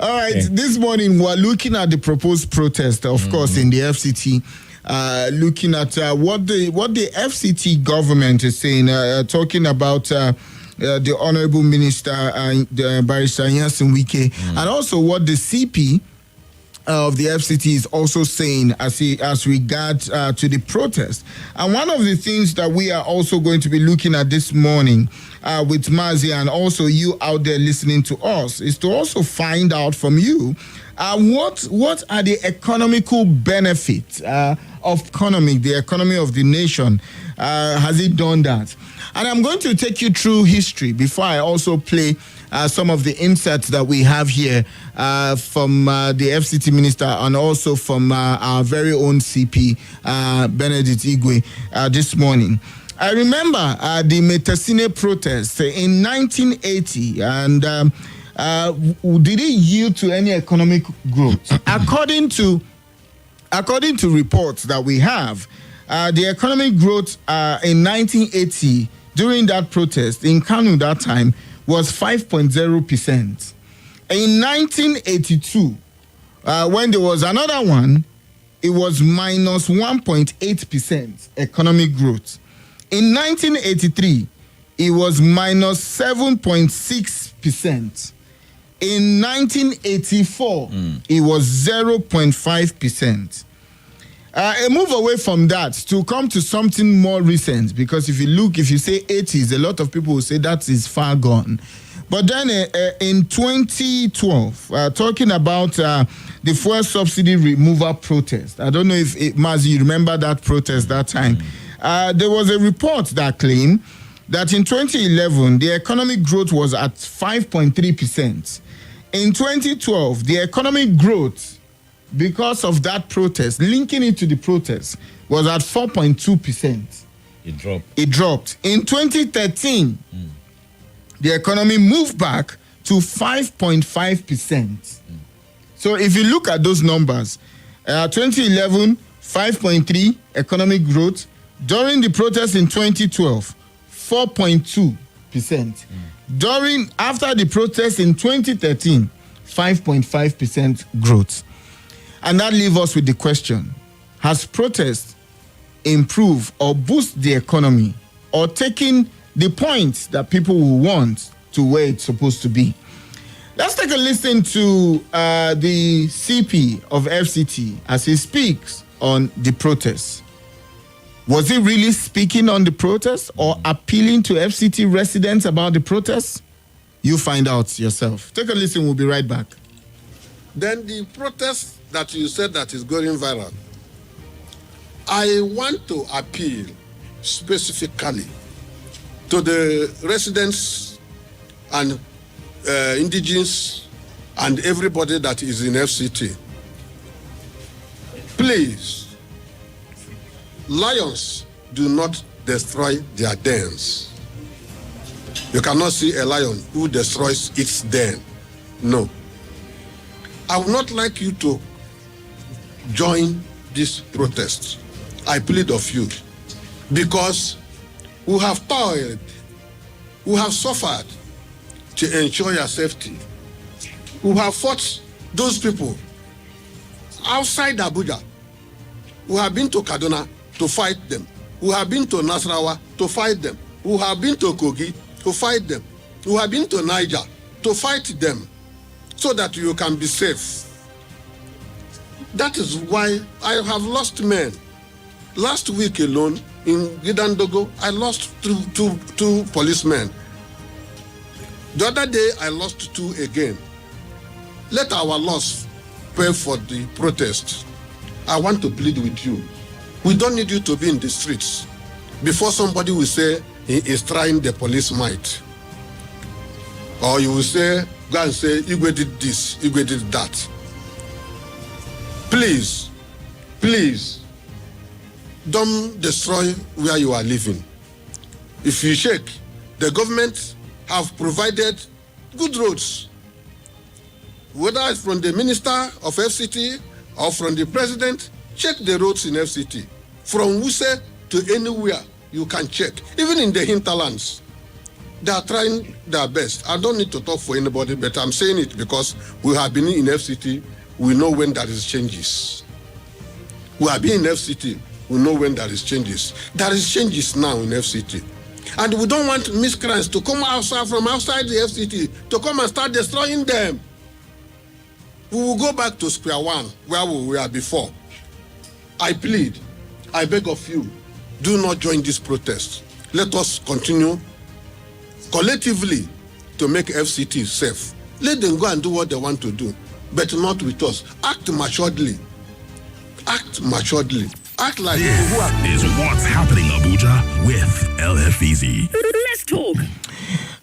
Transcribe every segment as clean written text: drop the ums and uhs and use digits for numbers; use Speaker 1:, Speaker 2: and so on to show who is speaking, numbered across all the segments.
Speaker 1: All right, this morning we're looking at the proposed protest, of course, in the FCT. Looking at what the FCT government is saying, talking about the Honorable Minister, Barrister Nyesom Wike, and also what the CP of the FCT is also saying as regards to the protest. And one of the things that we are also going to be looking at this morning with Mazi and also you out there listening to us is to also find out from you what are the economical benefits of the economy of the nation. Has it done that? And I'm going to take you through history before I also play some of the inserts that we have here from the FCT minister and also from our very own CP, Benedict Igwe, this morning. I remember the Metasine protest in 1980, and did it yield to any economic growth? According to reports that we have, the economic growth in 1980 during that protest in Kanu that time was 5.0%. In 1982, when there was another one, it was minus 1.8% economic growth. In 1983, it was minus 7.6%. In 1984, it was 0.5%. A move away from that to come to something more recent, because if you say 80s, a lot of people will say that is far gone. But then in 2012, talking about the fuel subsidy removal protest, I don't know if Mazi, you remember that protest that time. There was a report that claimed that in 2011, the economic growth was at 5.3%. In 2012, the economic growth, because of that protest, linking it to the protest, was at 4.2%. It dropped. In 2013, the economy moved back to 5.5%. So if you look at those numbers, 2011, 5.3 economic growth. During the protest in 2012, 4.2%. After the protest in 2013, 5.5% growth. And that leaves us with the question, has protest improved or boost the economy or taken the point that people will want to where it's supposed to be? Let's take a listen to the CP of FCT as he speaks on the protest. Was he really speaking on the protest or appealing to FCT residents about the protest? You find out yourself. Take a listen, we'll be right back.
Speaker 2: Then the protest that you said that is going viral, I want to appeal specifically to the residents and indigenous and everybody that is in FCT. Please, lions do not destroy their dens. You cannot see a lion who destroys its den. No. I would not like you to join this protest. I plead of you, because we have toiled, we have suffered to ensure your safety. We have fought those people outside Abuja. We have been to Kaduna to fight them. We have been to Nasarawa to fight them. We have been to Kogi to fight them. We have been to Niger to fight them, so that you can be safe. That is why I have lost men. Last week alone in Gidandogo, I lost two policemen. The other day, I lost 2 again. Let our loss pay for the protest. I want to plead with you. We don't need you to be in the streets before somebody will say he is trying the police might. Or you will say, go and say, Igwe did this, Igwe did that. Please, please, don't destroy where you are living. If you check, the government have provided good roads. Whether it's from the minister of FCT or from the president, check the roads in FCT. From Wuse to anywhere, you can check. Even in the hinterlands, They are trying their best. I don't need to talk for anybody, but I'm saying it because we have been in FCT. We know when there is changes. We have been in FCT. We know when there is changes. There is changes now in FCT. And we don't want miscreants to come outside from outside the FCT to come and start destroying them. We will go back to square one where we were before. I plead, I beg of you, do not join this protest. Let us continue collectively to make FCT safe. Let them go and do what they want to do, but not with us. Act maturely. Act maturely. Act like
Speaker 3: this is what's happening, Abuja, with Effizy.
Speaker 4: Let's talk.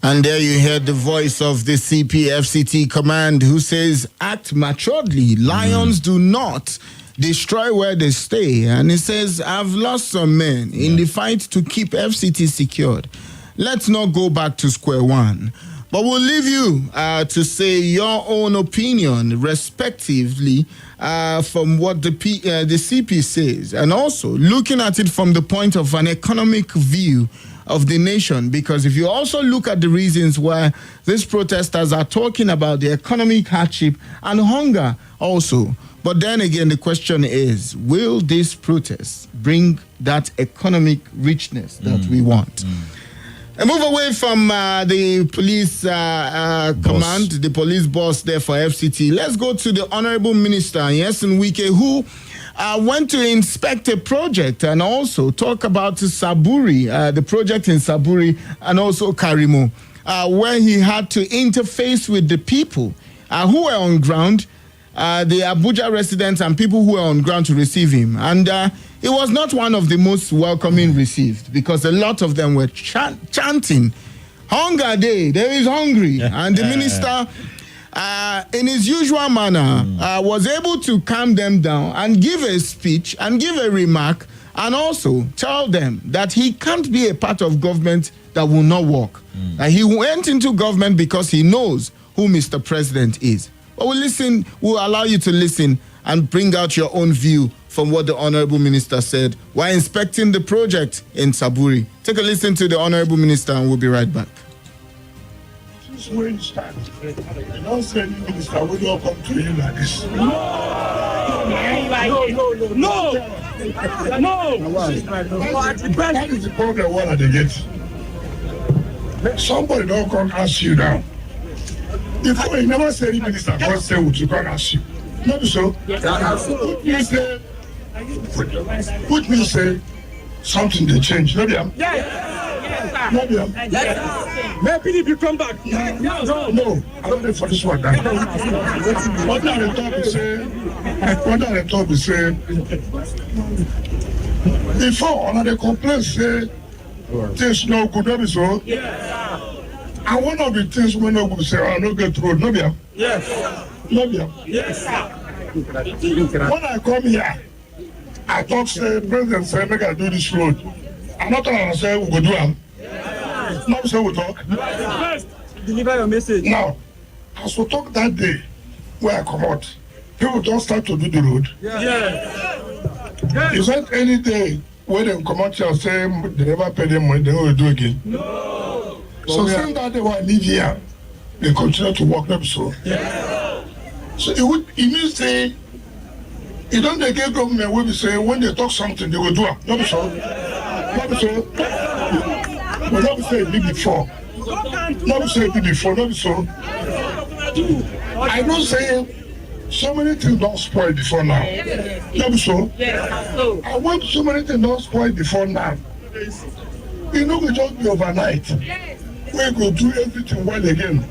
Speaker 1: And there you heard the voice of the CPFCT command who says, act maturely. Lions do not destroy where they stay. And he says, I've lost some men in the fight to keep FCT secured. Let's not go back to square one. But we'll leave you to say your own opinion, respectively, from what the CP says. And also looking at it from the point of an economic view of the nation, because if you also look at the reasons why these protesters are talking about the economic hardship and hunger also. But then again, the question is, will these protests bring that economic richness that we want? And move away from the police command, the police boss there for FCT. Let's go to the Honorable Minister, Nyesom Wike, who went to inspect a project and also talk about Saburi, the project in Saburi, and also Karimo, where he had to interface with the people who were on ground, the Abuja residents and people who were on ground to receive him. And it was not one of the most welcoming received, because a lot of them were chanting, "Hunger Day, there is hungry." And the minister, in his usual manner, was able to calm them down and give a speech and give a remark and also tell them that he can't be a part of government that will not work. He went into government because he knows who Mr. President is. But we'll allow you to listen and bring out your own view from what the Honorable Minister said while inspecting the project in Saburi. Take a listen to the Honorable Minister and we'll be right back.
Speaker 5: This is where you stand. You don't say any minister will not come to you like this. No! That is the problem what they get. Somebody don't come ask you now. Before you never say any minister, God say what you can ask you. Not so. Put me say something they change. Maybe I'm.
Speaker 6: Maybe if you come back.
Speaker 5: No, I'm not there for this one. What are the top say? Before, another complaint say things no good, maybe so. And one of the things we know say, I don't get road, no,
Speaker 6: Yes.
Speaker 5: When I come here, I talk say President say make I do this road. I'm not gonna say we go do them. Now say we talk.
Speaker 6: First, deliver your message.
Speaker 5: Now, as we talk that day where I come out, people don't start to do the road. Is that any day where they come out here and say they never pay them money, they will do again?
Speaker 6: No.
Speaker 5: So saying that they want to live here, they continue to work them so. So it means say, you don't get government will be say when they talk something they will do it. Not so. Not so. But not say it before. Not say it before. Not so. I don't say so many things don't spoil before now. Not so. I want so many things don't spoil before now. You know, we just be overnight. We go do everything well again.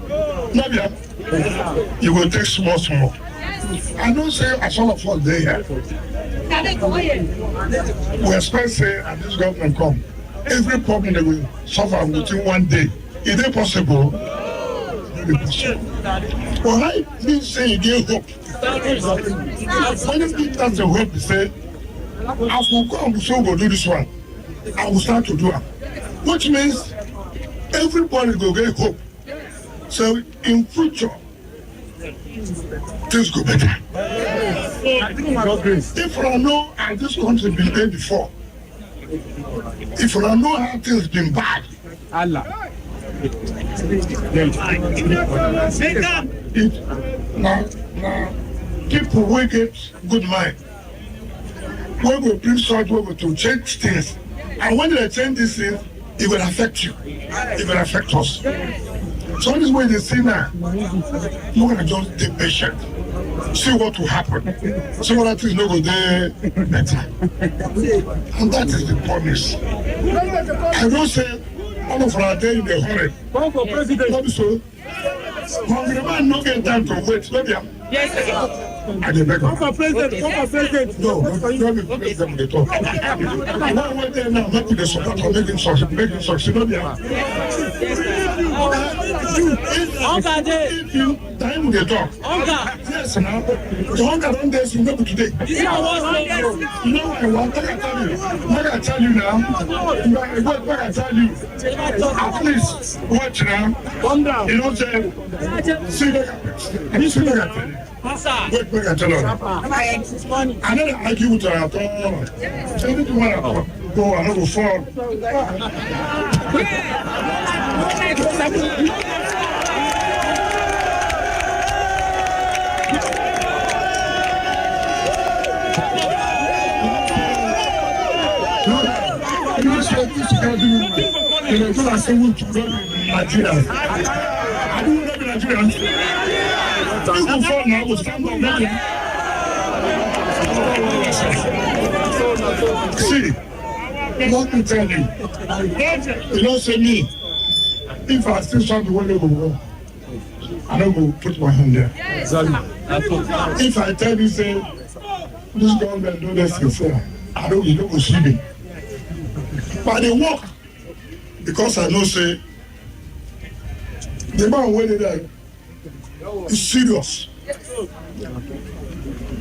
Speaker 5: Nabia, you will take small. I don't say as all of us there. We expect say and this government come. Every problem they will suffer within one day. Is it possible? Very possible. But I didn't say you give hope. When you give that the hope, you say, as we come, so we'll do this one. I will start to do it. Which means everybody will get hope. So in future, things go better. If I know how this country been there before, if I know how things been bad, Now, people will get good mind. We will bring sort we to change things. And when they change these things, it will affect you. It will affect us. So this way they say now, you're gonna just be patient. See what will happen. See what things no go there better. And that is the promise. I don't say all of our day in the hurry.
Speaker 6: Come for president.
Speaker 5: Not so. Congregation no get time to wait. Let me.
Speaker 6: Yes, sir.
Speaker 5: I dey beg.
Speaker 6: Come for president. Come for president.
Speaker 5: No, don't be president dey talk. Now wait there now, make we dey support or make him succeed. Make him succeed. No be am. If you time dey talk. Yes, now. The hunger don dey since no be today. You know why I want? Make I tell you. Make I tell you now. Make I tell you. At least watch now.
Speaker 6: Calm down.
Speaker 5: You know say. See make I tell you. Wait, make I tell you. I never argue with her at all. So anything when I go, I don't go fall. I say we to go to Nigeria. I don't know Nigeria. People fall now, we stand up. See, let me tell you. You don't say me. If I still try to win the war, I don't go put my hand there. If I tell you, say, this government do this before, I don't, you don't go see me. But they work because I know, say, the man waiting there is serious.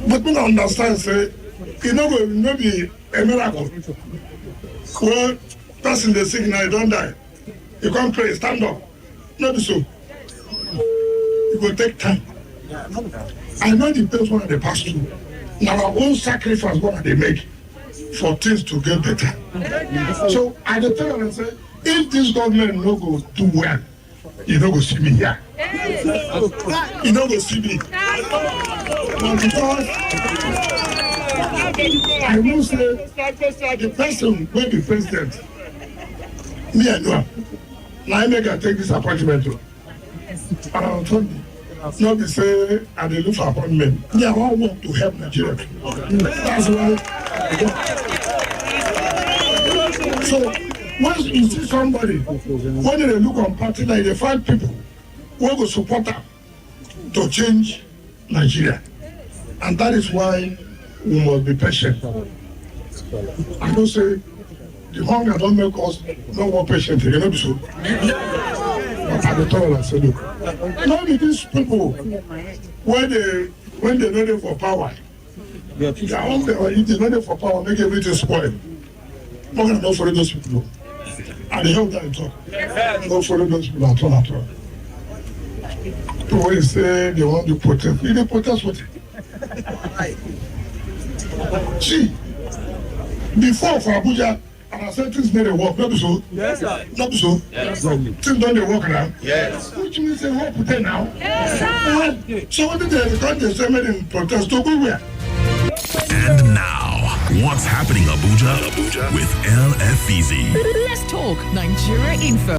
Speaker 5: But we don't understand, say, it no be a miracle. Well, person they sick now, he don't die. You can't pray, stand up. Not so. It will take time. I know the place what they pass through. Now our own sacrifice what they make for things to get better. So I tell them and say, if this government no go do well, you don't go see me here. You don't go see me. But because I will say the person will be president. Me and you. Now I make I take this appointment. And I told you, not be say I dey look for appointment. Me I want work to help Nigeria. That's why. So once you see somebody, when they look on party like they find people who will support them to change Nigeria. And that is why we must be patient. I don't say the hunger don't make us no more patient. You know so. But at the time I say, look, not these people when they know them for power. They are on there, if they know them for power, make everything spoil. Not gonna not follow those people. And they help that talk. Don't follow those people at all. People when say they want to protest, they protest with it. See, before for Abuja, and I said things don't work, not so.
Speaker 6: Yes, sir.
Speaker 5: Not so.
Speaker 6: Yes, sir.
Speaker 5: Things don't work now.
Speaker 2: Yes.
Speaker 5: Which means they work with them now. Yes, so what did they say made in protest to go where?
Speaker 3: And now, what's happening, Abuja, with Effizy.
Speaker 4: Let's talk Nigeria Info.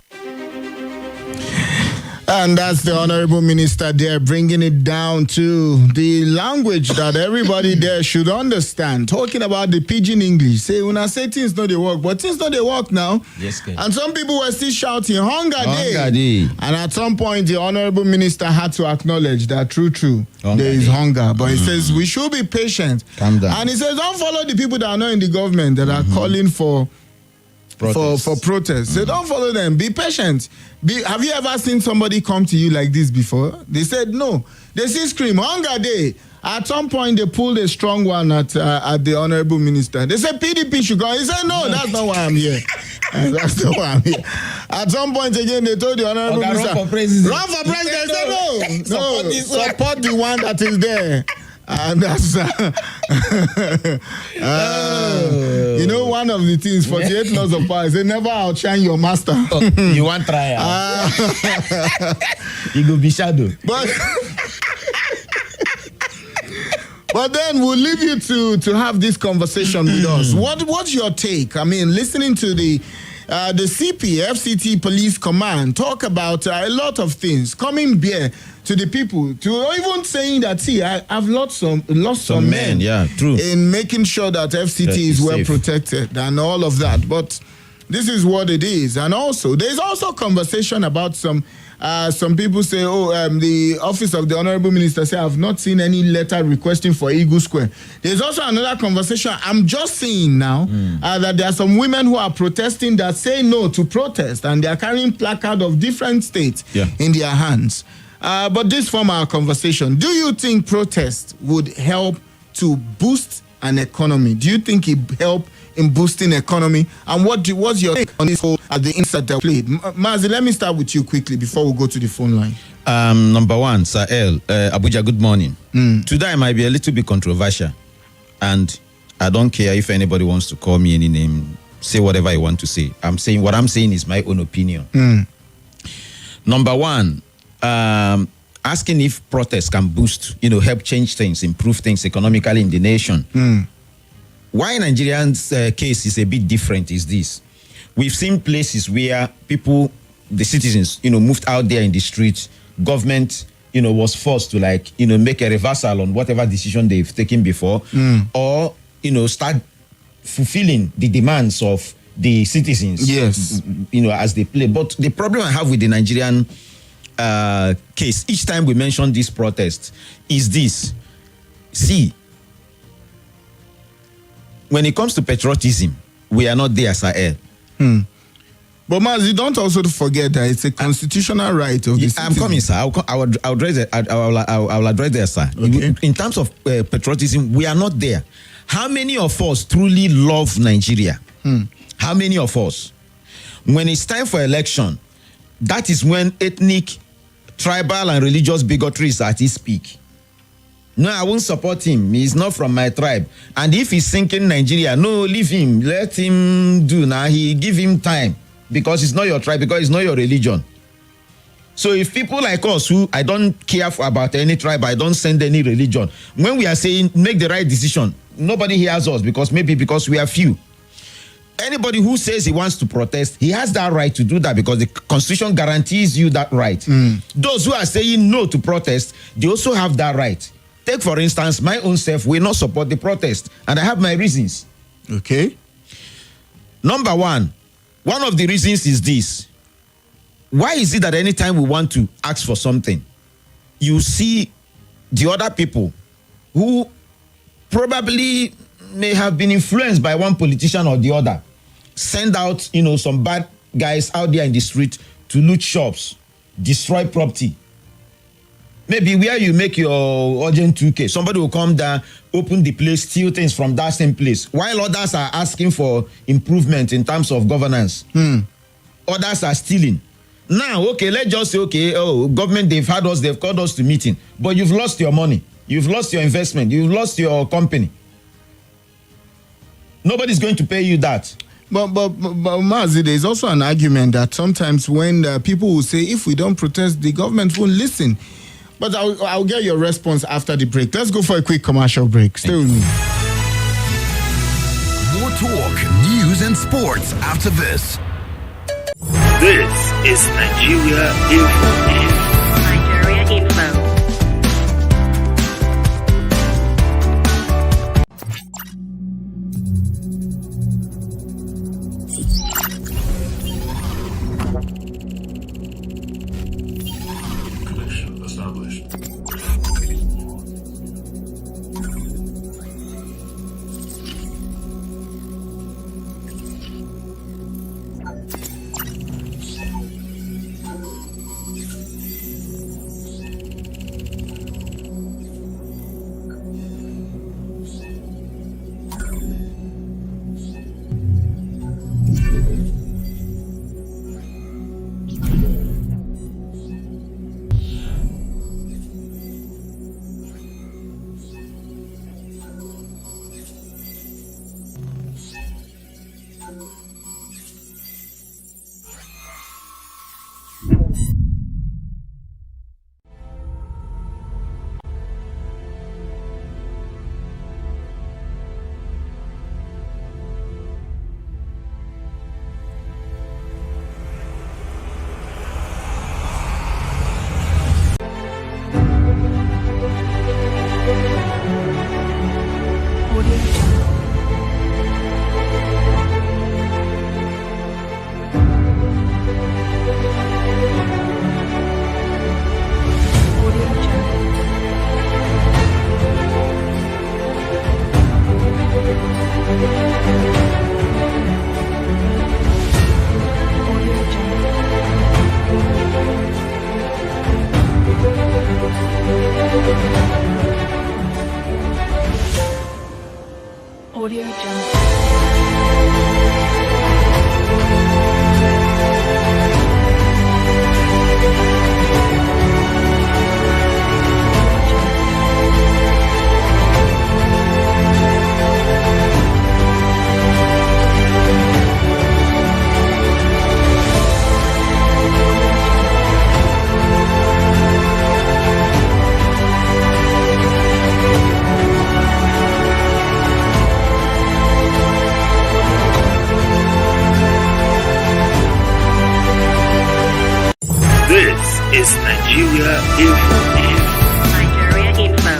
Speaker 1: And that's the Honorable Minister there bringing it down to the language that everybody there should understand. Talking about the pidgin English. Say, when I say things don't they work, but things don't they work now.
Speaker 7: Yes, okay.
Speaker 1: And some people were still shouting, hunger day. And at some point, the Honorable Minister had to acknowledge that true, there is hunger. But he says, we should be patient.
Speaker 7: Calm down.
Speaker 1: And he says, don't follow the people that are not in the government that are calling for protests. So don't follow them. Be patient. Have you ever seen somebody come to you like this before? They said no. They still scream, hunger day. At some point, they pulled a strong one at the Honorable Minister. They said PDP should go. He said, no, that's not why I'm here. That's not why I'm here. At some point again, they told the Honorable Minister,
Speaker 7: run for president.
Speaker 1: Run for president. They said, no, support the one that is there. And that's you know, one of the things 48 laws of power is they never outshine your master.
Speaker 7: You want try? You go be shadow.
Speaker 1: But then we'll leave you to have this conversation with us. What's your take? I mean, listening to the CP, FCT Police Command talk about a lot of things, coming bare to the people, to even saying that, see, I've lost some men.
Speaker 7: Yeah, true.
Speaker 1: In making sure that FCT is well
Speaker 7: safe.
Speaker 1: Protected and all of that. But this is what it is. And also, there's also conversation about some people say, the office of the Honorable Minister say, I've not seen any letter requesting for Eagle Square. There's also another conversation I'm just seeing now that there are some women who are protesting that say no to protest, and they are carrying placards of different states in their hands. But this from our conversation, do you think protest would help to boost an economy? Do you think it help in boosting economy? And what's your take on this whole the insight that played? Mazi, let me start with you quickly before we go to the phone line.
Speaker 7: Number one, Sahel, Abuja, good morning. Today I might be a little bit controversial, and I don't care if anybody wants to call me any name, say whatever I want to say. What I'm saying is my own opinion. Number one, asking if protests can boost, help change things, improve things economically in the nation. Why Nigerians' case is a bit different is this. We've seen places where people, the citizens, moved out there in the streets. Government, was forced to make a reversal on whatever decision they've taken before, or, start fulfilling the demands of the citizens.
Speaker 1: Yes.
Speaker 7: As they play. But the problem I have with the Nigerian case, each time we mention this protest, is this. See, when it comes to patriotism, we are not there, Sahel.
Speaker 1: But Mazi, don't also forget that it's a constitutional right of the citizen.
Speaker 7: I'm coming, sir. I'll address it. I'll address that, sir.
Speaker 1: Okay.
Speaker 7: In terms of patriotism, we are not there. How many of us truly love Nigeria? How many of us? When it's time for election, that is when ethnic, tribal, and religious bigotry is at its peak. No, I won't support him. He's not from my tribe. And if he's sinking Nigeria, no, leave him. Let him do now. Give him time. Because it's not your tribe, because it's not your religion. So if people like us, who I don't care about any tribe, I don't send any religion, when we are saying make the right decision, nobody hears us because we are few. Anybody who says he wants to protest, he has that right to do that because the Constitution guarantees you that right. Those who are saying no to protest, they also have that right. Take, for instance, my own self will not support the protest, and I have my reasons.
Speaker 1: Okay.
Speaker 7: Number one of the reasons is this. Why is it that anytime we want to ask for something, you see the other people who probably may have been influenced by one politician or the other, send out, some bad guys out there in the street to loot shops, destroy property. Maybe where you make your urgent 2K, somebody will come down, open the place, steal things from that same place, while others are asking for improvement in terms of governance. Others are stealing. Now, okay, let's just say, government, they've called us to meeting, but you've lost your money, you've lost your investment, you've lost your company. Nobody's going to pay you that.
Speaker 1: But Mazi, there's also an argument that sometimes when people will say, if we don't protest, the government won't listen. But I'll get your response after the break. Let's go for a quick commercial break. Stay with me.
Speaker 3: More talk, news, and sports after this. This is Nigeria Info.
Speaker 8: Nigeria Info.
Speaker 4: Audio Jungle.
Speaker 3: This is Nigeria Info.
Speaker 8: Nigeria Info.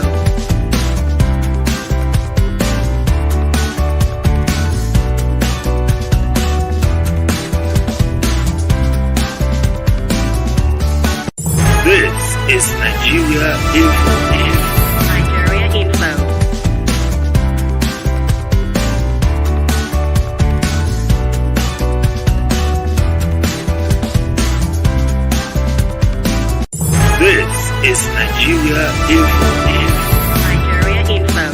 Speaker 3: This is Nigeria Info.
Speaker 8: Nigeria Info.
Speaker 3: This is Nigeria Info.
Speaker 8: Nigeria Info.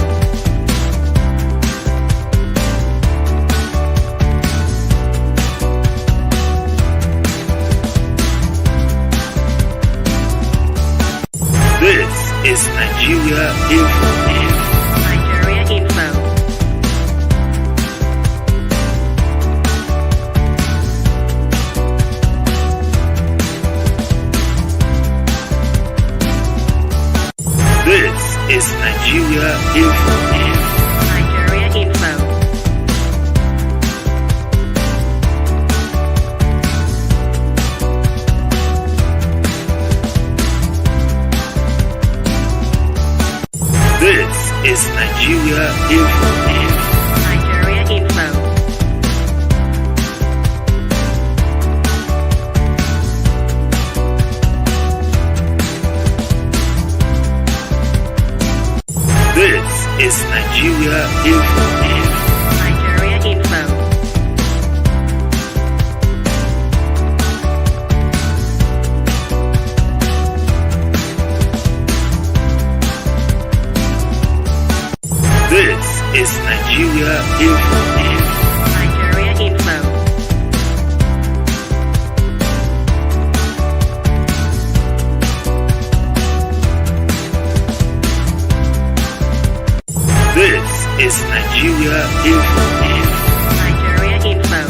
Speaker 3: This is Nigeria Info.
Speaker 8: Nigeria Info.
Speaker 3: This is Nigeria Info.
Speaker 8: Nigeria Info.
Speaker 3: This is Nigeria Info.
Speaker 8: Nigeria Info.
Speaker 3: This is Nigeria Info.
Speaker 8: Nigeria Info.
Speaker 3: This is Nigeria Info.
Speaker 8: Nigeria Info.
Speaker 3: This is Nigeria Info.
Speaker 8: Nigeria Info.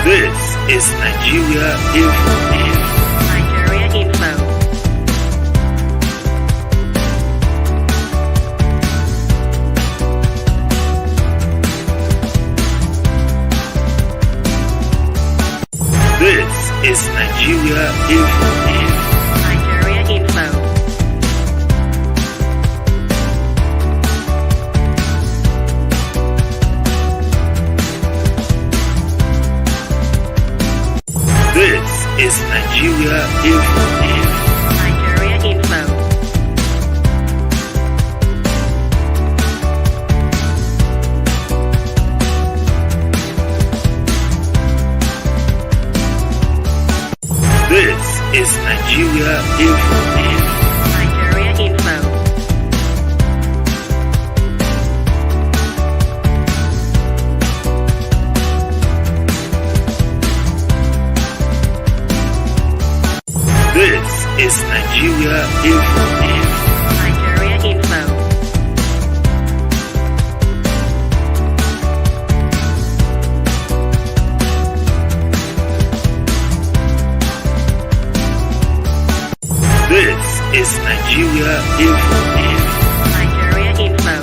Speaker 3: This is Nigeria Info.
Speaker 8: Nigeria Info.
Speaker 3: This is Nigeria Info.
Speaker 8: Nigeria Info.
Speaker 3: This is Nigeria Info.
Speaker 8: Nigeria Info.
Speaker 3: This is Nigeria Info.
Speaker 8: Nigeria Info.
Speaker 3: This is Nigeria Info.
Speaker 8: Nigeria Info.
Speaker 3: This is Nigeria Info.
Speaker 8: Nigeria Info.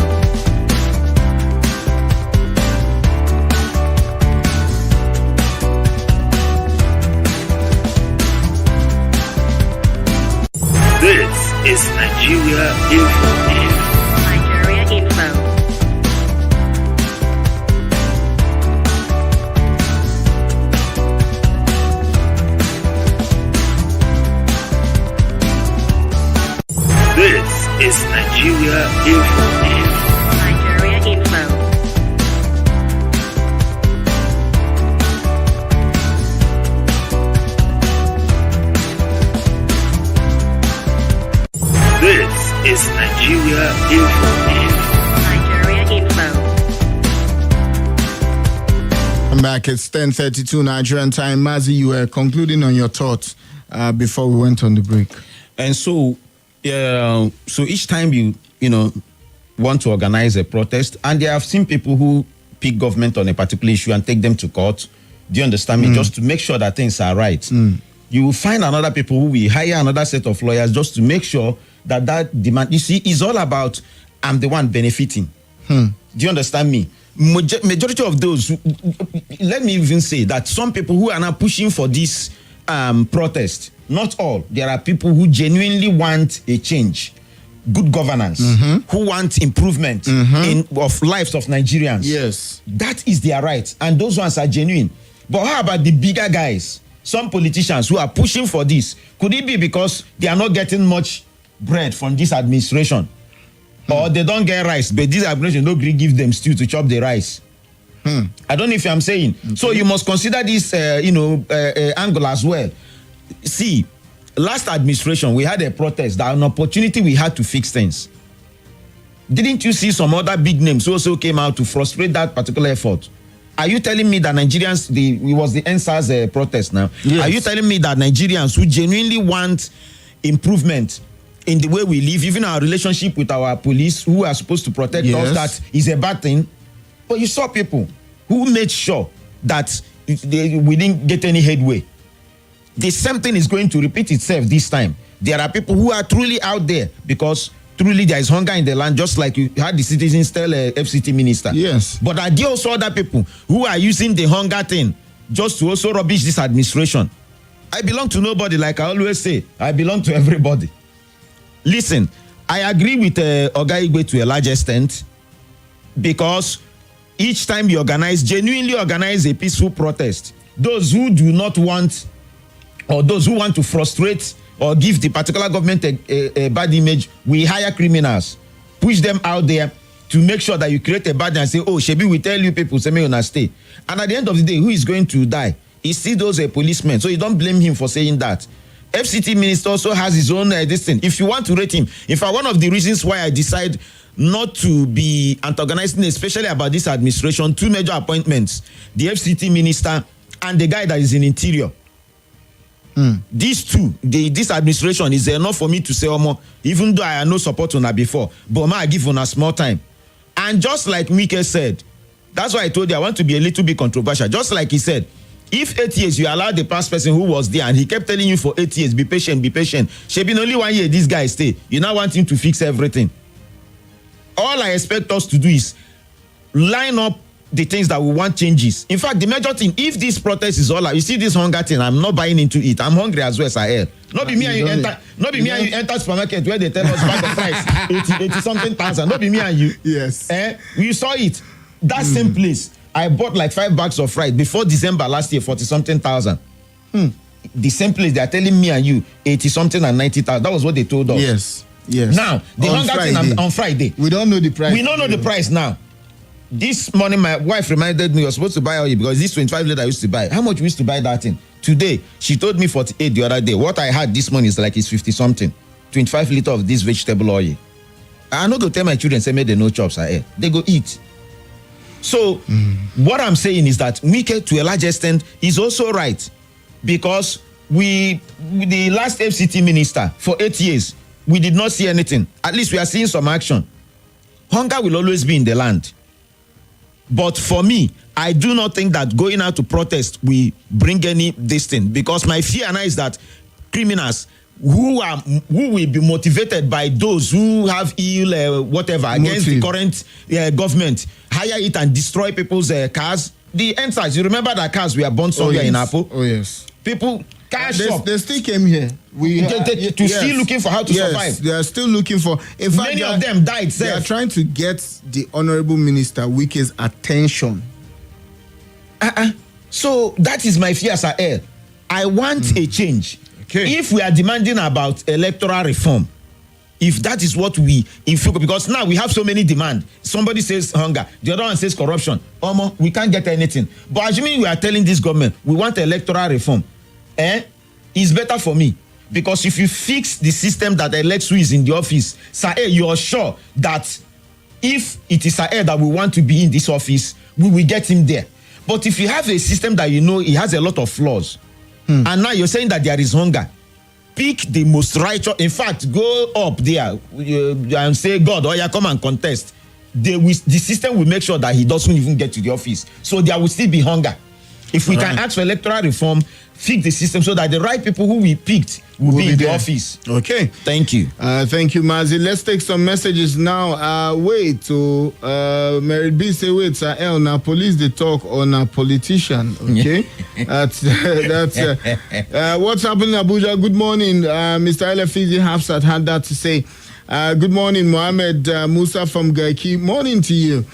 Speaker 3: This is Nigeria Info.
Speaker 8: Nigeria Info.
Speaker 3: This is Nigeria Info.
Speaker 8: Nigeria Info.
Speaker 9: is Nigeria Info.
Speaker 8: Nigeria Info.
Speaker 1: I'm back. It's 10:32 Nigerian time. Mazi, you were concluding on your thoughts before we went on the break.
Speaker 7: And so, so each time you want to organize a protest, and I have seen people who pick government on a particular issue and take them to court. Do you understand me? Just to make sure that things are right. You will find another people who will hire another set of lawyers just to make sure that demand. You see, is all about I'm the one benefiting. Do you understand me? Majority of those, let me even say that some people who are now pushing for this protest, not all, there are people who genuinely want a change, good governance, who want improvement of lives of Nigerians.
Speaker 1: Yes.
Speaker 7: That is their right, and those ones are genuine. But how about the bigger guys, some politicians who are pushing for this? Could it be because they are not getting much bread from this administration? Or they don't get rice, but this administration don't give them stew to chop the rice? I don't know if I'm saying. So you must consider this, angle as well. See, last administration, we had a protest, that an opportunity we had to fix things. Didn't you see some other big names who also came out to frustrate that particular effort? Are you telling me that Nigerians, it was the NSAS protest now?
Speaker 1: Yes.
Speaker 7: Are you telling me that Nigerians who genuinely want improvement in the way we live, even our relationship with our police who are supposed to protect us, that is a bad thing? But you saw people who made sure that we didn't get any headway. The same thing is going to repeat itself this time. There are people who are truly out there because truly there is hunger in the land, just like you had the citizens tell FCT minister.
Speaker 1: Yes.
Speaker 7: But are there also other people who are using the hunger thing just to also rubbish this administration? I belong to nobody, like I always say. I belong to everybody. Listen, I agree with Oga Igwe to a large extent, because each time you genuinely organize a peaceful protest, those who do not want, or those who want to frustrate or give the particular government a bad image, we hire criminals, push them out there to make sure that you create a bad and say, oh, Shebi, we tell you people, say, may you not stay. And at the end of the day, who is going to die? It's still those policemen. So you don't blame him for saying that. FCT minister also has his own this thing. If you want to rate him, in fact, one of the reasons why I decide not to be antagonizing, especially about this administration, two major appointments, the FCT minister and the guy that is in interior. These two, this administration is enough for me to say, even though I had no support on her before, but I give on a small time. And just like Mike said, that's why I told you I want to be a little bit controversial. Just like he said, if 8 years you allow the past person who was there and he kept telling you for 8 years, be patient, Shebi, only 1 year this guy stay. You now want him to fix everything. All I expect us to do is line up the things that we want changes. In fact, the major thing, if this protest is all out, you see this hunger thing, I'm not buying into it. I'm hungry as well as I am. Not be me and you enter, not be me and you enter supermarket where they tell us bag of price 80 something thousand. Not be me and you.
Speaker 1: Yes.
Speaker 7: We saw it. That same place, I bought like 5 bags of rice before December last year, 40 something thousand. The same place, they are telling me and you 80 something and 90,000. That was what they told us.
Speaker 1: Yes.
Speaker 7: Now, the hunger thing on Friday.
Speaker 1: We don't know the price.
Speaker 7: We don't know the price now. This morning, my wife reminded me I was supposed to buy oil because this 25 liter I used to buy. How much we used to buy that thing? Today, she told me 48 the other day. What I had this morning is like it's 50 something. 25 liter of this vegetable oil. I'm not going to tell my children, say, make they no chops I ate. They go eat. So, what I'm saying is that Wike, to a large extent, is also right. Because the last FCT minister, for 8 years, we did not see anything. At least we are seeing some action. Hunger will always be in the land. But for me, I do not think that going out to protest will bring any this thing, because my fear now is that criminals who will be motivated by those who have ill whatever against the current government hire it and destroy people's cars. The NSAS, you remember that cars were burned somewhere in Apo?
Speaker 1: Oh yes.
Speaker 7: People
Speaker 1: they still came here.
Speaker 7: Still looking for how to survive.
Speaker 1: They are still looking for. In fact,
Speaker 7: many of them died.
Speaker 1: They are trying to get the Honorable Minister Wike's attention.
Speaker 7: So that is my fear, sir. I want a change. Okay. If we are demanding about electoral reform, if that is what because now we have so many demands. Somebody says hunger, the other one says corruption. We can't get anything. But assuming we are telling this government we want electoral reform, it's better for me. Because if you fix the system that elects who is in the office, Sir A, you are sure that if it is Sir A that we want to be in this office, we will get him there. But if you have a system that you know it has a lot of flaws, and now you're saying that there is hunger, pick the most righteous. In fact, go up there and say, God, oh yeah, come and contest. The system will make sure that he doesn't even get to the office. So there will still be hunger. If we can ask for electoral reform, fix the system so that the right people who we picked will be in the office.
Speaker 1: Okay.
Speaker 7: Thank you.
Speaker 1: Thank you, Mazi. Let's take some messages now. Wait, to Mary B say, wait, Sir L, now police they talk on a politician. Okay. That's what's happening in Abuja. Good morning, Mr. Effizy Hafsat had that to say. Good morning, Mohammed Musa from Gaiki. Morning to you.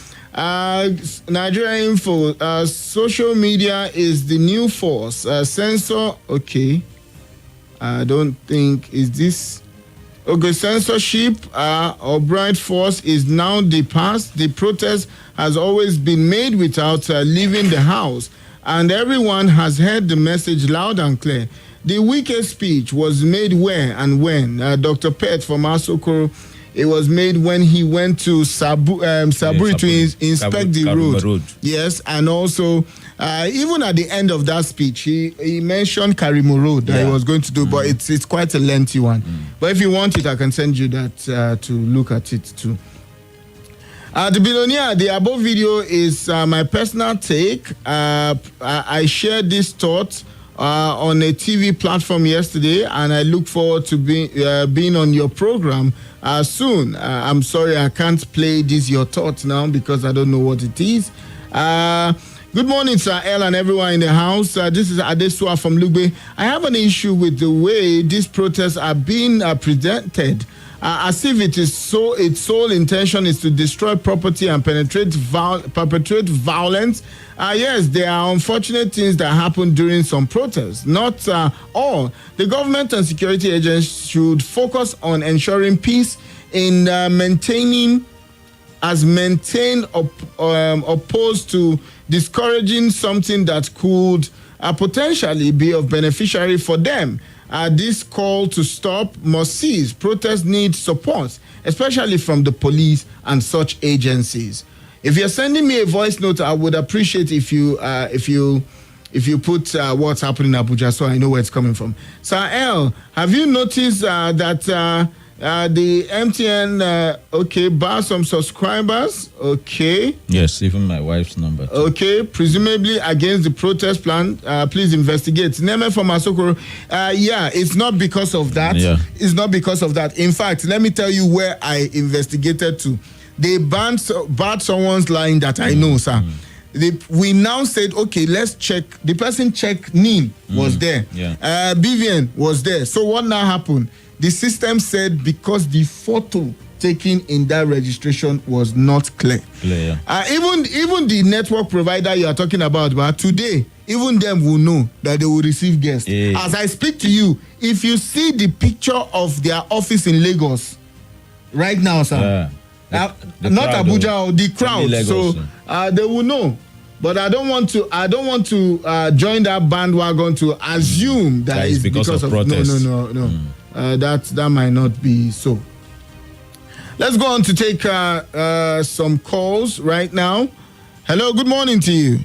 Speaker 1: Nigeria Info, social media is the new force. Censor, okay. I don't think, is this... Okay, censorship or bright force is now the past. The protest has always been made without leaving the house. And everyone has heard the message loud and clear. The weakest speech was made where and when? Dr. Pet from Asokoro. It was made when he went to Saburi to inspect the road. Yes, and also even at the end of that speech, he mentioned Karimo Road that he was going to do, but it's quite a lengthy one. But if you want it, I can send you that to look at it too. The billionaire, the above video is my personal take. I shared this thought on a TV platform yesterday, and I look forward to being on your program soon. I'm sorry I can't play this your thoughts now because I don't know what it is. Good morning, Sir L and everyone in the house. This is Adesua from Lugbe. I have an issue with the way these protests are being presented. As if its sole intention is to destroy property and perpetrate violence. Yes, there are unfortunate things that happen during some protests. Not all. The government and security agents should focus on ensuring peace in opposed to discouraging something that could potentially be of beneficiary for them. This call to stop must cease. Protests need support, especially from the police and such agencies. If you're sending me a voice note, I would appreciate if you put what's happening in Abuja so I know where it's coming from. Sir L, have you noticed that the MTN bar some subscribers? Okay.
Speaker 7: Yes, even my wife's number too.
Speaker 1: Okay, presumably against the protest plan. Please investigate. Neme from Asokoro. Yeah, it's not because of that.
Speaker 7: Yeah.
Speaker 1: It's not because of that. In fact, let me tell you where I investigated to. They barred someone's line that I know, sir. We now said, okay, let's check. The person checked Neil was there.
Speaker 7: Yeah.
Speaker 1: Vivian was there. So what now happened? The system said because the photo taken in that registration was not clear.
Speaker 7: Yeah.
Speaker 1: Even the network provider you are talking about, but today, even them will know that they will receive guests.
Speaker 7: Yeah.
Speaker 1: As I speak to you, if you see the picture of their office in Lagos right now, sir,
Speaker 7: the
Speaker 1: not
Speaker 7: crowd,
Speaker 1: Abuja or the crowd,
Speaker 7: Lagos,
Speaker 1: so they will know. But I don't want to join that bandwagon to assume that it's because of protest. No. That might not be so. Let's go on to take some calls right now. Hello, good morning to you.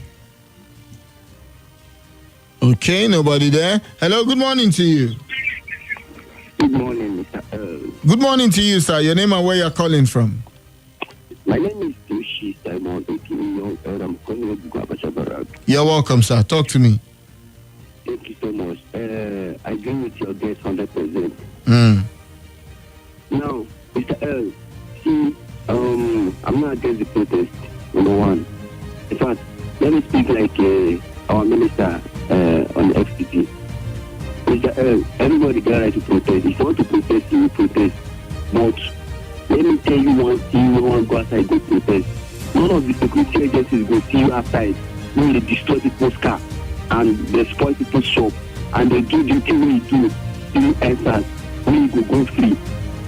Speaker 1: Okay, nobody there. Hello, good morning to you.
Speaker 10: Good morning, Mr. Earl.
Speaker 1: Good morning to you, sir. Your name and where you're calling from?
Speaker 10: My name is Toshi Simon, and I'm calling from Abuja.
Speaker 1: You're welcome, sir. Talk to me.
Speaker 10: Thank you so much. I agree with your guest 100%. Now, Mr. Earl, see, I'm not against the protest, number one. In fact, let me speak like our minister on the FCT. Mr. Earl, everybody got right to protest. If you want to protest, you will protest. But let me tell you one thing, you want to go outside, go protest. None of the security agencies will see you outside when they destroy people's car and they spoil people's shop and they do the thing we do, you answers, when you go free.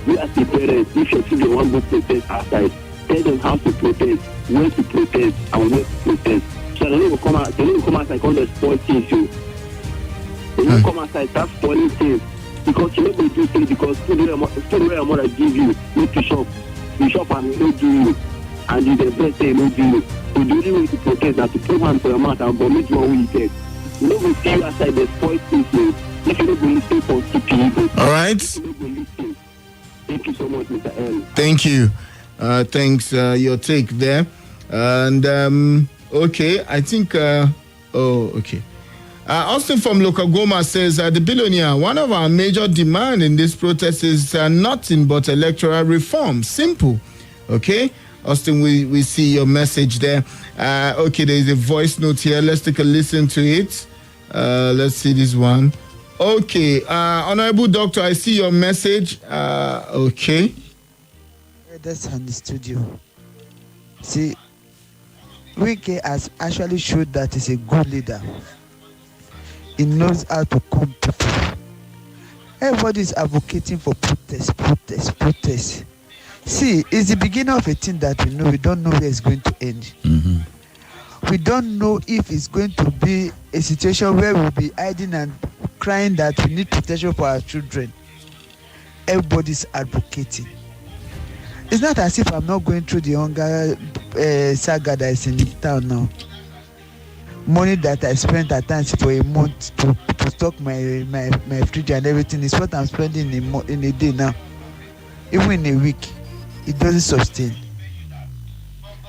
Speaker 10: You as a parent, if your children want to go protest outside, tell them how to protest, when to protest, and where to protest. So they don't come outside, come the spoil things, you. They don't come outside, start spoiling things. because you never do things because food where your mother give you, make you shop and no do you, and you the best thing no do you. So the only way to protest that to put hand for your mouth and vomit one way you get. You know we see you outside the spoil things. If you don't believe for people.
Speaker 1: All right.
Speaker 10: Thank you so much, Mr. L.
Speaker 1: Thank you. Thanks, your take there. And okay, I think. Okay. Austin from Local Goma says the billionaire. One of our major demand in this protest is nothing but electoral reform. Simple. Okay, Austin, we see your message there. Okay, there is a voice note here. Let's take a listen to it. Let's see this one. Okay, Honorable Doctor, I see your message. Okay.
Speaker 11: That's on the studio. See, Wike has actually showed that he's a good leader. He knows how to come people. Everybody is advocating for protest. See, it's the beginning of a thing that we don't know where it's going to end.
Speaker 7: Mm-hmm.
Speaker 11: We don't know if it's going to be a situation where we'll be hiding and crying that we need protection for our children. Everybody's advocating. It's not as if I'm not going through the hunger saga that is in the town now. Money that I spent at times for a month to stock my fridge and everything is what I'm spending in a day now. Even in a week, it doesn't sustain.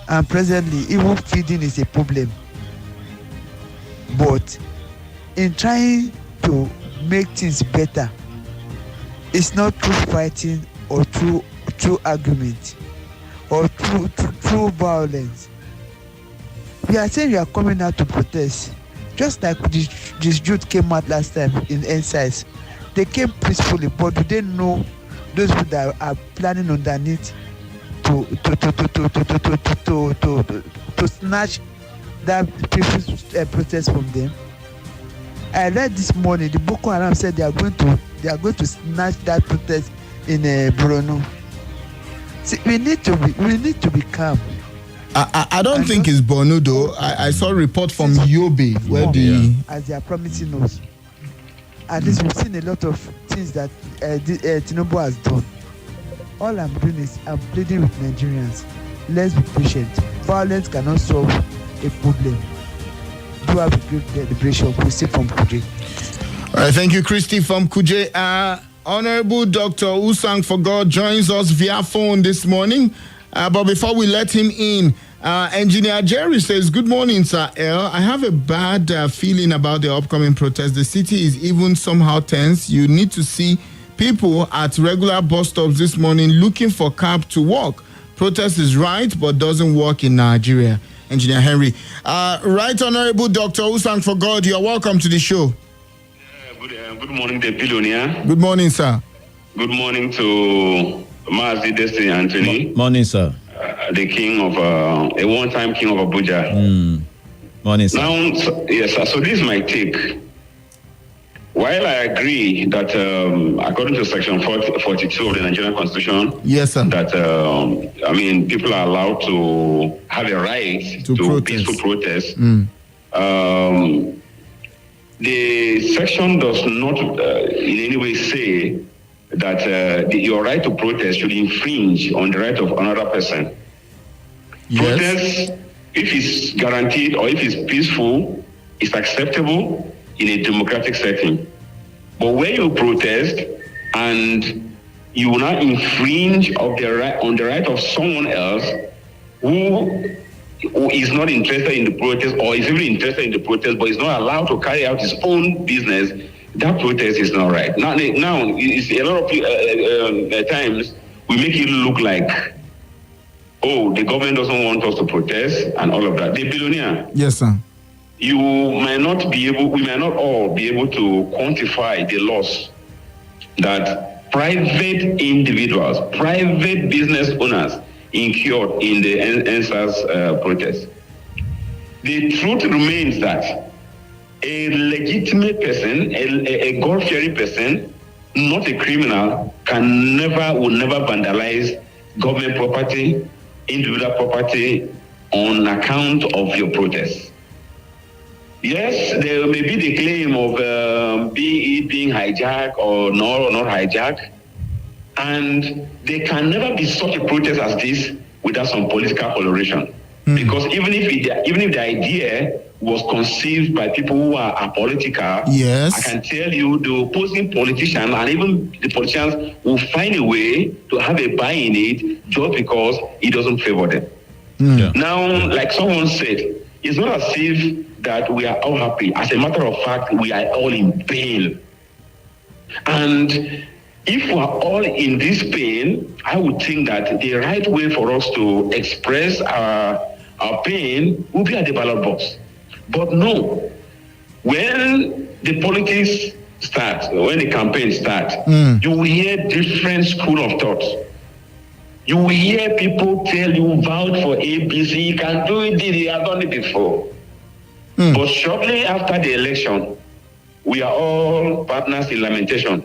Speaker 11: And presently, even feeding is a problem. But in trying to make things better, it's not through fighting or through argument or through violence. We are saying we are coming out to protest, just like this youth came out last time in NSIS. They came peacefully, but do they know those people that are planning underneath to snatch that people's protest from them? I read this morning the Boko Haram said they are going to snatch that protest in Borno. See, we need to be calm.
Speaker 1: I don't think it's Borno though. I saw a report from Yobe where
Speaker 11: as they are promising us. At least we've seen a lot of things that Tinubu has done. All I'm doing is I'm pleading with Nigerians. Let's be patient. Violence cannot solve a problem. Do have a good deliberation. Christy from Kuje.
Speaker 1: All right, thank you, Christy from Kuje. Honorable Dr. Usanforgod joins us via phone this morning. But before we let him in, Engineer Jerry says, good morning, Sir L. I have a bad feeling about the upcoming protest. The city is even somehow tense. You need to see people at regular bus stops this morning looking for cab to walk. Protest is right, but doesn't work in Nigeria. Engineer Henry. Right, Honorable Dr. Usanforgod, you're welcome to the show.
Speaker 12: Good morning, the billionaire.
Speaker 1: Good morning, sir.
Speaker 12: Good morning to Mazi Destiny Anthony.
Speaker 7: Morning, sir.
Speaker 12: The king of a one-time king of Abuja.
Speaker 7: Morning, sir.
Speaker 12: Now, yes, sir. So this is my take. While I agree that according to Section 42 of the Nigerian Constitution,
Speaker 1: yes, sir,
Speaker 12: that people are allowed to have a right to peaceful protest. The section does not in any way say that your right to protest should infringe on the right of another person. Yes. Protest, if it's guaranteed or if it's peaceful, is acceptable in a democratic setting. But when you protest and you will not infringe on the right of someone else who is not interested in the protest or is even interested in the protest but is not allowed to carry out his own business, that protest is not right. Now it's a lot of times we make it look like, oh, the government doesn't want us to protest and all of that. The billionaire.
Speaker 1: Yes, sir.
Speaker 12: We might not all be able to quantify the loss that private individuals, private business owners incurred in the NSAS protest. The truth remains that a legitimate person, a God-fearing person, not a criminal, will never vandalize government property, individual property on account of your protest. Yes, there may be the claim of being hijacked or not hijacked, and there can never be such a protest as this without some political coloration. Because even if the idea was conceived by people who are apolitical,
Speaker 1: yes,
Speaker 12: I can tell you the opposing politicians and even the politicians will find a way to have a buy in it just because it doesn't favor them. Now, like someone said, it's not as if that we are all happy. As a matter of fact, we are all in pain. And if we are all in this pain, I would think that the right way for us to express our pain would be at the ballot box. But no, when the politics starts, when the campaign starts, you will hear different school of thought. You will hear people tell you, vouch for ABC, you can do it, you have done it before. But shortly after the election, we are all partners in lamentation.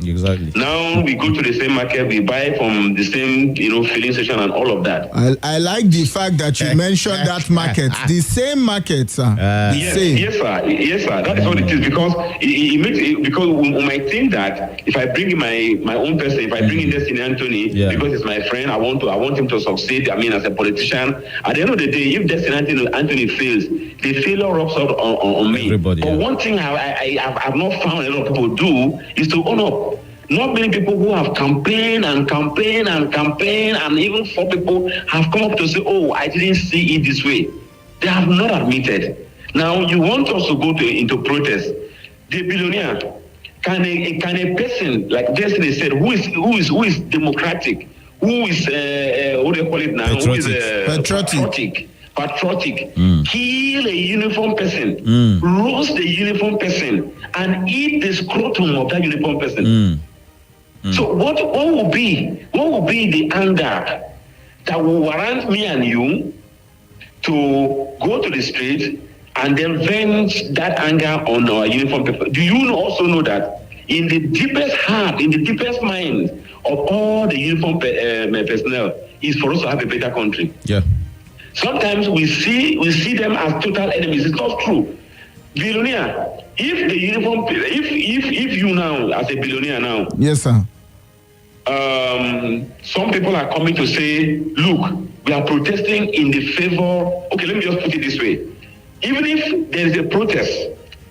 Speaker 7: Exactly.
Speaker 12: Now we go to the same market, we buy from the same, filling station and all of that.
Speaker 1: I like the fact that you mentioned that market, the same market, sir.
Speaker 12: Yes, sir. That is what it is, because it makes it, because we might think that if I bring in my own person, if I bring in Destiny Anthony, because it's my friend, I want him to succeed. I mean, as a politician, at the end of the day, if Destiny Anthony fails, the failure rubs out on me. But one thing I've not found a lot of people do is to own up. Not many people who have campaigned and even 4 people have come up to say, oh, I didn't see it this way. They have not admitted. Now, you want us to go into protest. The billionaire, can a person, like Destiny said, who is democratic, who is, what do you call it now? Patriotic, kill a uniform person, roast the uniform person, and eat the scrotum of that uniform person. So what will be the anger that will warrant me and you to go to the street and then vent that anger on our uniform people? Do you also know that in the deepest heart, in the deepest mind of all the uniform personnel is for us to have a better country?
Speaker 7: Yeah.
Speaker 12: Sometimes we see them as total enemies. It's not true. Billionaire, if the uniform, if you now as a billionaire now,
Speaker 1: yes, sir.
Speaker 12: Some people are coming to say, look, we are protesting in the favor. Okay, let me just put it this way. Even if there is a protest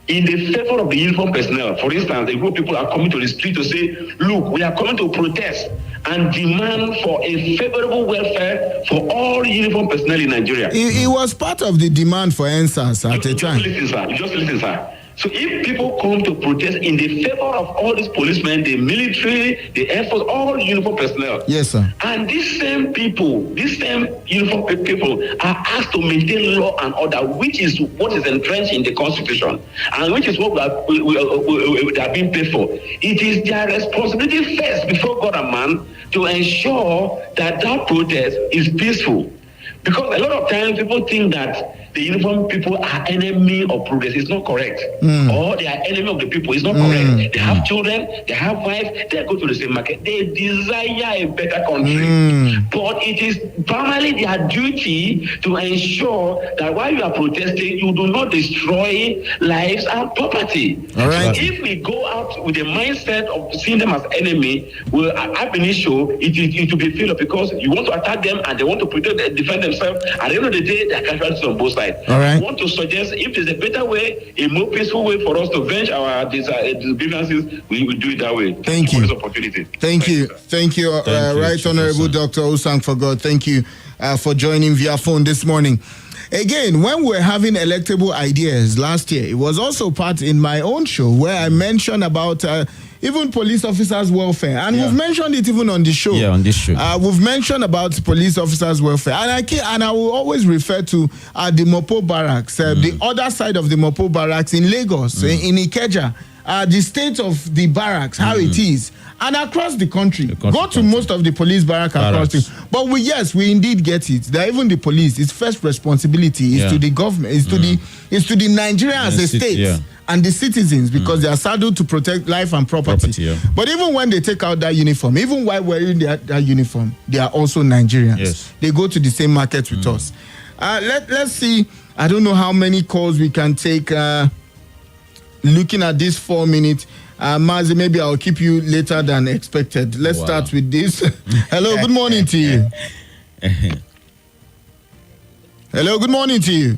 Speaker 12: in the favor of the uniform personnel, for instance, a group of people are coming to the street to say, look, we are coming to protest and demand for a favorable welfare for all uniform personnel in Nigeria.
Speaker 1: It was part of the demand for NSAS at the time.
Speaker 12: Just listen, sir. So if people come to protest in the favor of all these policemen, the military, the Air Force, all uniform personnel.
Speaker 1: Yes, sir.
Speaker 12: And these same people, these same uniform people are asked to maintain law and order, which is what is entrenched in the Constitution, and which is what we are being paid for. It is their responsibility first before God and man to ensure that protest is peaceful. Because a lot of times people think that the uniform people are enemy of progress. It's not correct. Or they are enemy of the people. It's not correct. They have children, they have wives, they go to the same market. They desire a better country. But it is primarily their duty to ensure that while you are protesting, you do not destroy lives and property.
Speaker 1: All right.
Speaker 12: So if we go out with the mindset of seeing them as enemy, well, ab initio, it will be failure, because you want to attack them and they want to defend themselves. At the end of the day, they are casualties on both sides.
Speaker 1: All right.
Speaker 12: I want to suggest, if there's a better way, a more peaceful way for us to venge our grievances, we will do it that way.
Speaker 1: Thank you.
Speaker 12: For this opportunity.
Speaker 1: Thank you. Right Honorable Dr. Usanforgod, thank you for joining via phone this morning. Again, when we were having electable ideas last year, it was also part in my own show where I mentioned about even police officers' welfare. And we've mentioned it even on the show.
Speaker 7: Yeah, on this show.
Speaker 1: We've mentioned about police officers' welfare. And I will always refer to the Mopo Barracks, the other side of the Mopo Barracks in Lagos, in Ikeja, the state of the barracks, how it is. And across the country. Go to most of the police barracks across the. But we indeed get it. That even the police, its first responsibility is to the government, is to the Nigeria as a state and the citizens, because they are saddled to protect life and property. But even when they take out that uniform, even while wearing that uniform, they are also Nigerians. They go to the same market with us. Let's see I don't know how many calls we can take. Looking at this 4 minutes, Mazi, maybe I'll keep you later than expected. Let's start with this. Hello, good morning to you. Hello, good morning to you.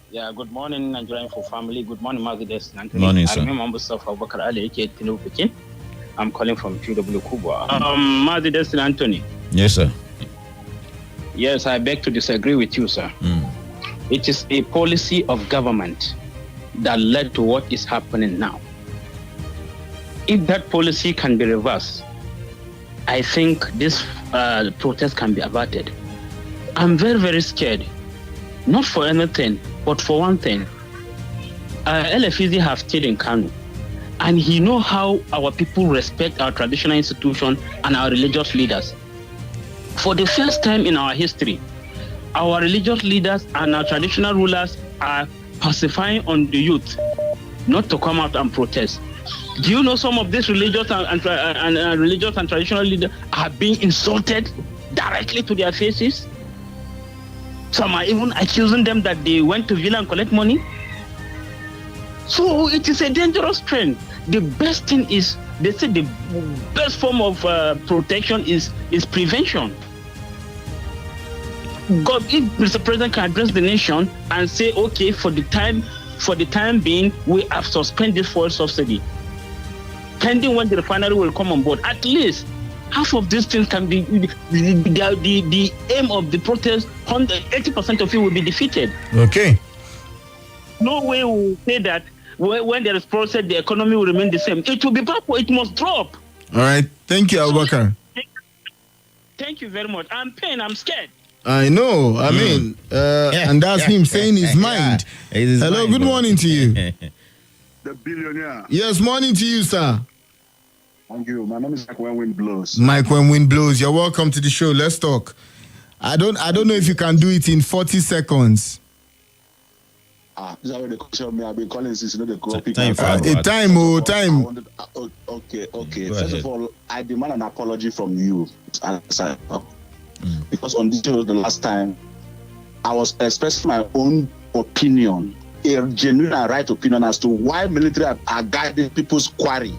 Speaker 13: Yeah, good morning, Nigerian for family. Good morning, Mazi Destin.
Speaker 7: Good morning, sir.
Speaker 13: I'm Mustafa Bakar Ali, Pekin. I'm calling from QW Kubwa. Mazi Destin Anthony.
Speaker 7: Yes, sir.
Speaker 13: Yes, I beg to disagree with you, sir. It is a policy of government that led to what is happening now. If that policy can be reversed, I think this protest can be averted. I'm very, very scared. Not for anything, but for one thing. Effizy have stayed in Kano, and he know how our people respect our traditional institution and our religious leaders. For the first time in our history, our religious leaders and our traditional rulers are pacifying on the youth not to come out and protest. Do you know some of these religious and religious and traditional leaders are being insulted directly to their faces? Some are even accusing them that they went to villa and collect money. So it is a dangerous trend. The best thing is, they say the best form of protection is prevention. God, if Mr. President can address the nation and say, okay, for the time being, we have suspended this fuel subsidy, pending when the refinery will come on board, at least half of these things can be, the aim of the protest, 80% of it will be defeated.
Speaker 1: Okay.
Speaker 13: No way we will say that when there is protest, the economy will remain the same. It will be backward, it must drop.
Speaker 1: All right. Thank you, Abubakar.
Speaker 13: Thank you very much. I'm pained, I'm scared.
Speaker 1: I know. I mean, and that's him saying his mind. Hello, good morning to you.
Speaker 14: The billionaire.
Speaker 1: Yes, morning to you, sir.
Speaker 14: Thank you. My name is Mike When Wind Blows.
Speaker 1: Mike When Wind Blows. You're welcome to the show. Let's talk. I don't know if you can do it in 40 seconds.
Speaker 14: This is how they call me. I've been calling since the
Speaker 1: time.
Speaker 14: Okay. First of all, I demand an apology from you. Because on this show the last time, I was expressing my own opinion, a genuine and right opinion as to why military are guiding people's quarry.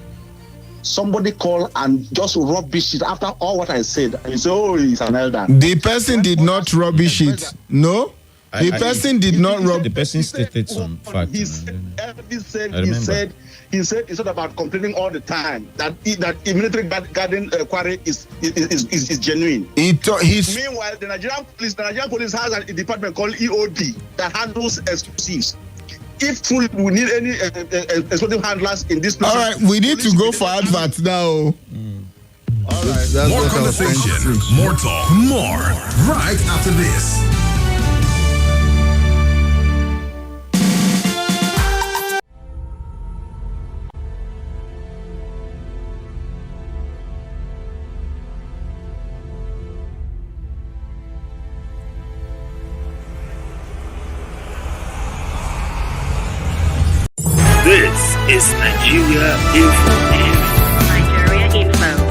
Speaker 14: Somebody call and just rubbish it after all what I said. And you say, oh, he's an elder.
Speaker 1: The person did not rubbish it. No? The person did not rubbish.
Speaker 7: The person stated some fact.
Speaker 14: He said it's not about complaining all the time that military guarding quarry is genuine. Meanwhile, the Nigerian police has a department called EOD that handles explosives. If truly we need any explosive handlers in this place.
Speaker 1: All right, we need to go for adverts now. All right, that's
Speaker 3: more conversation, more talk, more right after this.
Speaker 9: This is Nigeria Info.
Speaker 8: Nigeria Info.